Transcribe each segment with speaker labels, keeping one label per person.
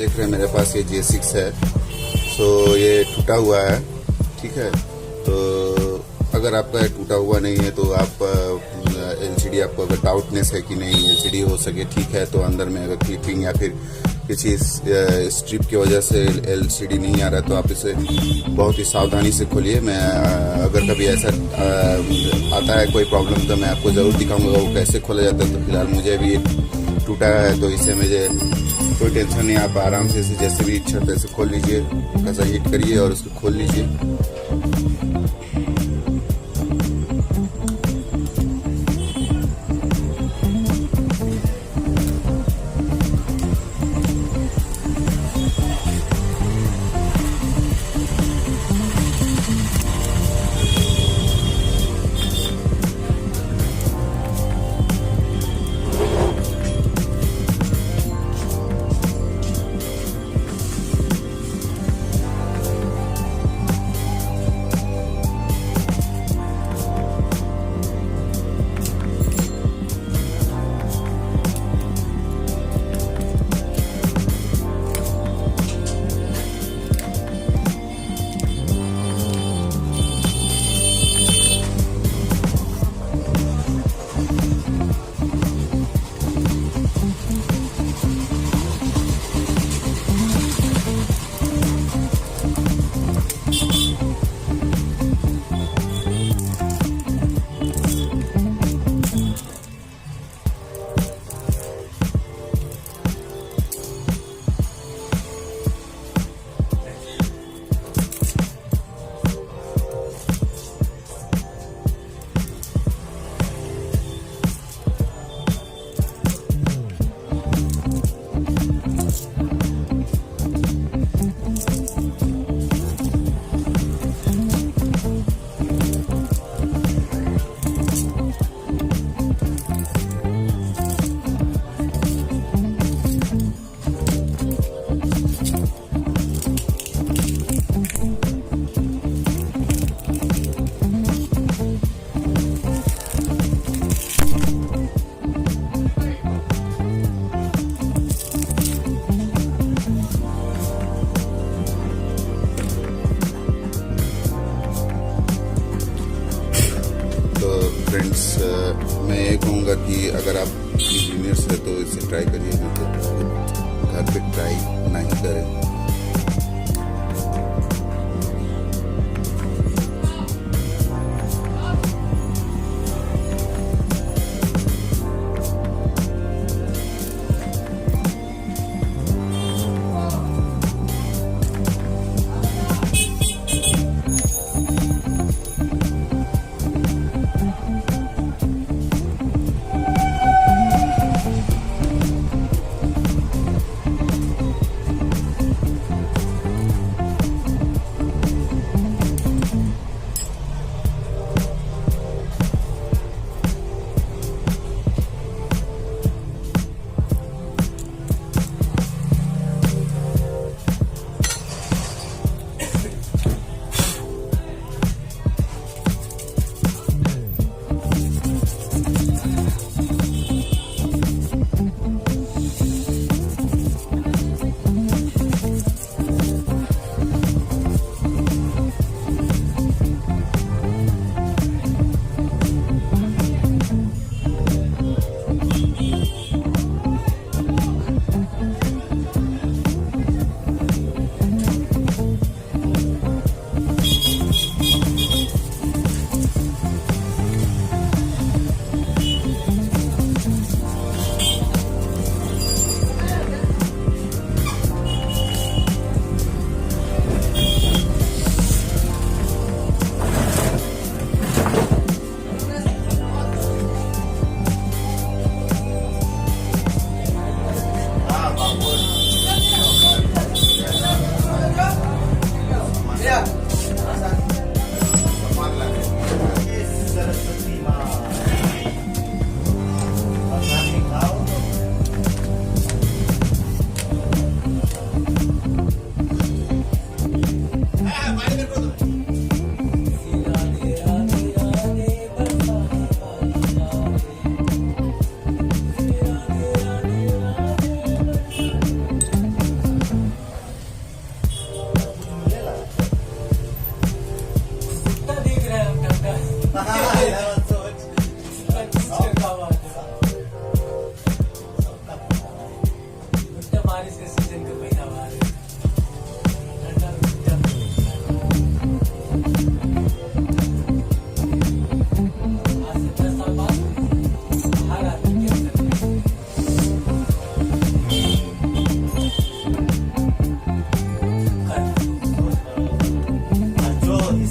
Speaker 1: देख रहे हैं मेरे पास ये J6 है। सो ये टूटा हुआ है, ठीक है। तो अगर आपका टूटा हुआ नहीं है तो आप एलसीडी, आपको अगर डाउटनेस है कि नहीं एलसीडी हो सके, ठीक है, तो अंदर में अगर क्लिपिंग या फिर किसी स्ट्रिप की वजह से एलसीडी नहीं आ रहा है तो आप इसे बहुत ही सावधानी से खोलिए। मैं अगर कभी ऐसा आता है कोई प्रॉब्लम तो मैं आपको ज़रूर दिखाऊंगा वो कैसे खोला जाता है। तो फिलहाल मुझे भी टूटा है तो इससे मुझे कोई टेंशन नहीं। आप आराम से इसे जैसे भी इच्छा तैसे खोल लीजिए, कैसा हिट करिए और उसको खोल लीजिए। फ्रेंड्स, मैं ये कहूँगा कि अगर आप इंजीनियर्स हैं तो इसे ट्राई करिए, तो घर पे ट्राई नहीं करें।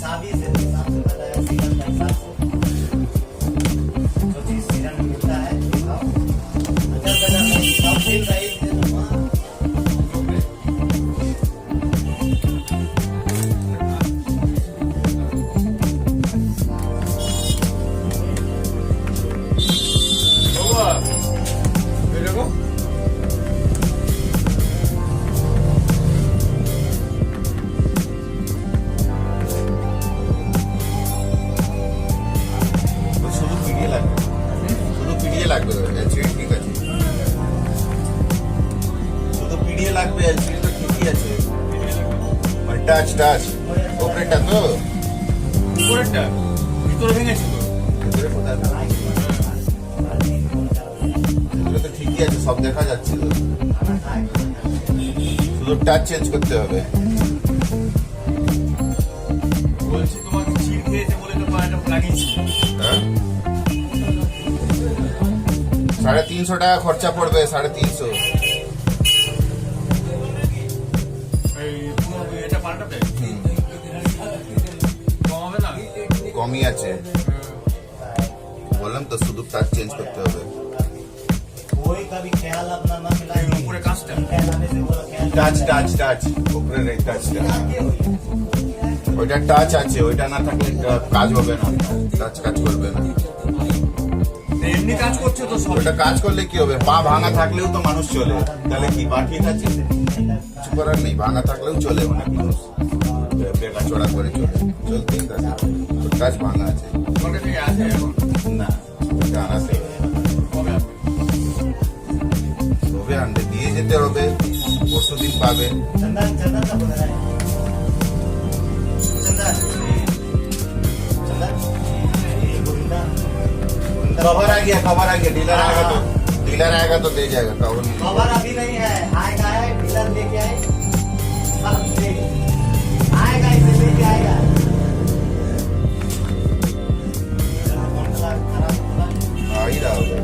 Speaker 2: हिसाब ही से बताया सीजन का हिसाब से जो चीज सीजन में मिलता है दिखाओ। अच्छा बाजार में हिसाब मिल रही है तो वहाँ
Speaker 1: লাগবে এলসিডি ঠিক আছে, শুধু পিডিএ লাগবে, এলসিডি তো ঠিকই আছে। মানে টাচ ওপরেরটা তো
Speaker 3: উপরেরটা ভিতরে ভেঙেছে তো,
Speaker 1: ভিতরে কোথায় ভিতরে তো ঠিকই আছে, সব দেখা যাচ্ছে তো, শুধু টাচ চেঞ্জ করতে হবে।
Speaker 3: বলছি তোমাকে চিড় খেয়েছে বলে তো পাটা লাগিয়েছি।
Speaker 1: হ্যাঁ 350 টাকা খরচা পড়বে, 350।
Speaker 3: এই এটা পাল্টাতে কম হবে না?
Speaker 1: কমই আছে, বললাম তো শুধু টাচ চেঞ্জ করতে হবে।
Speaker 2: कोई का भी ख्याल अपना ना मिलाए।
Speaker 3: উপরে কাজটা
Speaker 1: টাচ উপরের এই টাচটা, ওইটা টাচ আছে, ওইটা না থাকলে কাজ হবে না, টাচ কাজ করবে না।
Speaker 3: এমনি কাজ করছে তো সব।
Speaker 1: ওটা কাজ করলে কি হবে, পা ভাঙা থাকলেও তো মানুষ চলে, তাহলে কি পা ঠিক আছে? কিছু করার নেই, ভাঙা থাকলেও চলে, অনেক মানুষ বেকা চড়া করে চলতেই থাকে, কাজ ভাঙা আছে।
Speaker 3: তোমার কাছে আছে এখন?
Speaker 1: না ওটা আনাতে হবে,
Speaker 3: কবে আসবে?
Speaker 1: তবে আনতে দিয়ে যেতে হবে, পরশু দিন পাবে।
Speaker 2: चंदन का बोल रहा है चंदन ये गोविंदा
Speaker 1: कवर आ गया, डीलर आएगा तो दे जाएगा, कवर नहीं।
Speaker 2: खबर अभी नहीं है, आएगा है डीलर लेके आए आएगा, इसे लेके आएगा।
Speaker 1: आ ही रहा होगा।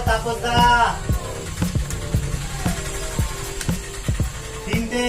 Speaker 2: তাপসদা 3টে